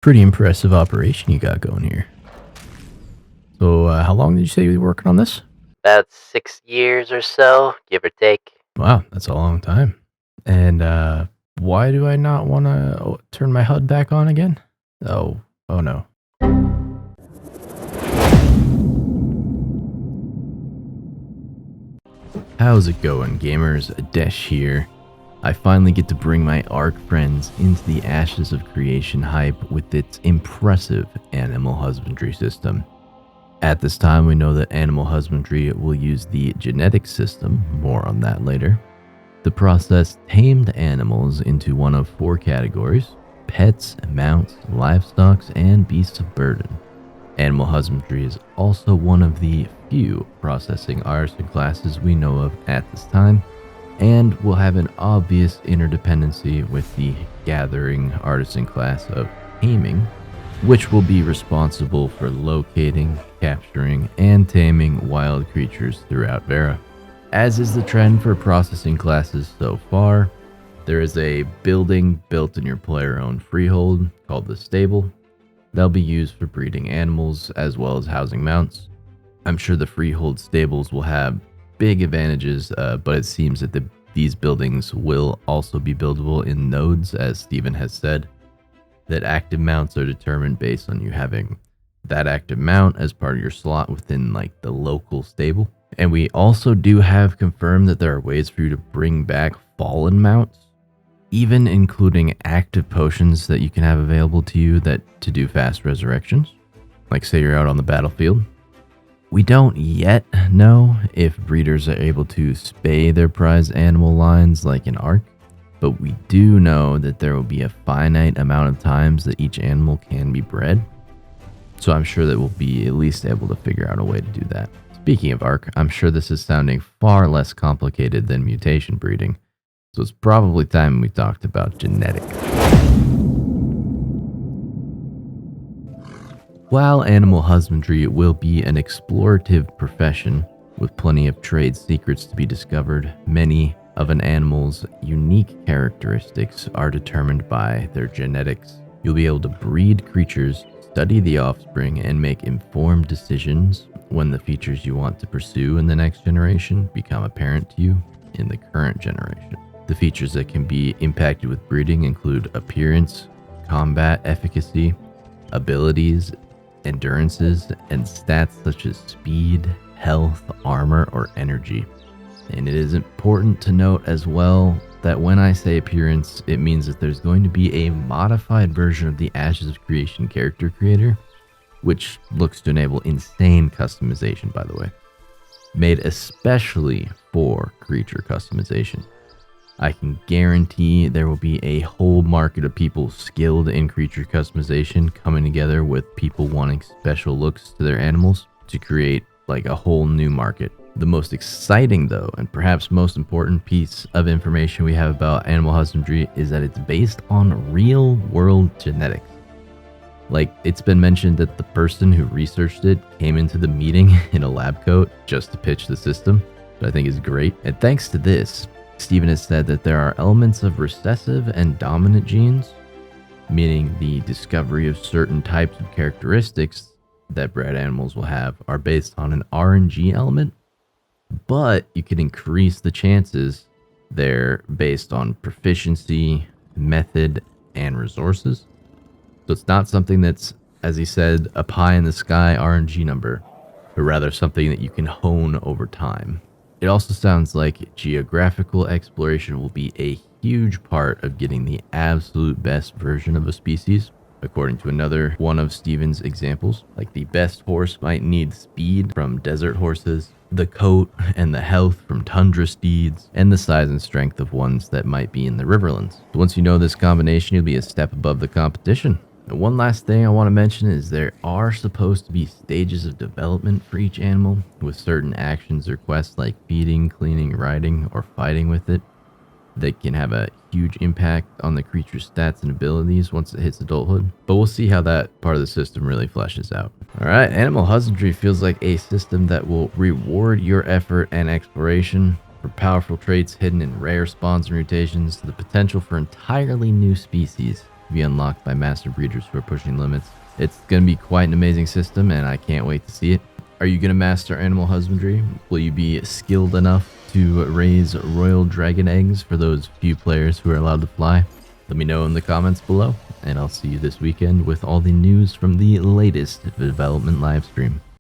Pretty impressive operation you got going here. So, how long did you say you were working on this? About 6 years or so, give or take. Wow, that's a long time. And why do I not want to turn my HUD back on again? Oh no. How's it going, gamers? Desh here. I finally get to bring my ARK friends into the Ashes of Creation hype with its impressive animal husbandry system. At this time, we know that animal husbandry will use the genetic system, more on that later, to process tamed animals into one of 4 categories: pets, mounts, livestock, and beasts of burden. Animal husbandry is also one of the few processing artisan classes we know of at this time, and will have an obvious interdependency with the gathering artisan class of taming, which will be responsible for locating, capturing, and taming wild creatures throughout Vera. As is the trend for processing classes so far, there is a building built in your player-owned freehold called the stable. They'll be used for breeding animals as well as housing mounts. I'm sure the freehold stables will have big advantages, but it seems that these buildings will also be buildable in nodes, as Steven has said. That active mounts are determined based on you having that active mount as part of your slot within like the local stable. And we also do have confirmed that there are ways for you to bring back fallen mounts, even including active potions that you can have available to you that to do fast resurrections. Like say you're out on the battlefield. We don't yet know if breeders are able to spay their prize animal lines like in ARK, but we do know that there will be a finite amount of times that each animal can be bred. So I'm sure that we'll be at least able to figure out a way to do that. Speaking of ARK, I'm sure this is sounding far less complicated than mutation breeding, so it's probably time we talked about genetics. While animal husbandry will be an explorative profession with plenty of trade secrets to be discovered, many of an animal's unique characteristics are determined by their genetics. You'll be able to breed creatures, study the offspring, and make informed decisions when the features you want to pursue in the next generation become apparent to you in the current generation. The features that can be impacted with breeding include appearance, combat efficacy, abilities, endurances, and stats such as speed, health, armor, or energy. And it is important to note as well that when I say appearance, it means that there's going to be a modified version of the Ashes of Creation character creator, which looks to enable insane customization, by the way, made especially for creature customization. I can guarantee there will be a whole market of people skilled in creature customization coming together with people wanting special looks to their animals to create like a whole new market. The most exciting though, and perhaps most important piece of information we have about animal husbandry is that it's based on real world genetics. Like, it's been mentioned that the person who researched it came into the meeting in a lab coat just to pitch the system, which I think is great. And thanks to this, Steven has said that there are elements of recessive and dominant genes, meaning the discovery of certain types of characteristics that bred animals will have are based on an RNG element, but you can increase the chances there based on proficiency, method, and resources. So it's not something that's, as he said, a pie in the sky RNG number, but rather something that you can hone over time. It also sounds like geographical exploration will be a huge part of getting the absolute best version of a species. According to another one of Steven's examples, like the best horse might need speed from desert horses, the coat and the health from tundra steeds, and the size and strength of ones that might be in the riverlands. So once you know this combination, you'll be a step above the competition. And one last thing I want to mention is there are supposed to be stages of development for each animal, with certain actions or quests like feeding, cleaning, riding, or fighting with it that can have a huge impact on the creature's stats and abilities once it hits adulthood. But we'll see how that part of the system really fleshes out. Alright, animal husbandry feels like a system that will reward your effort and exploration for powerful traits hidden in rare spawns and mutations to the potential for entirely new species to be unlocked by master breeders who are pushing limits. It's going to be quite an amazing system, and I can't wait to see it. Are you going to master animal husbandry? Will you be skilled enough to raise royal dragon eggs for those few players who are allowed to fly? Let me know in the comments below, and I'll see you this weekend with all the news from the latest development livestream.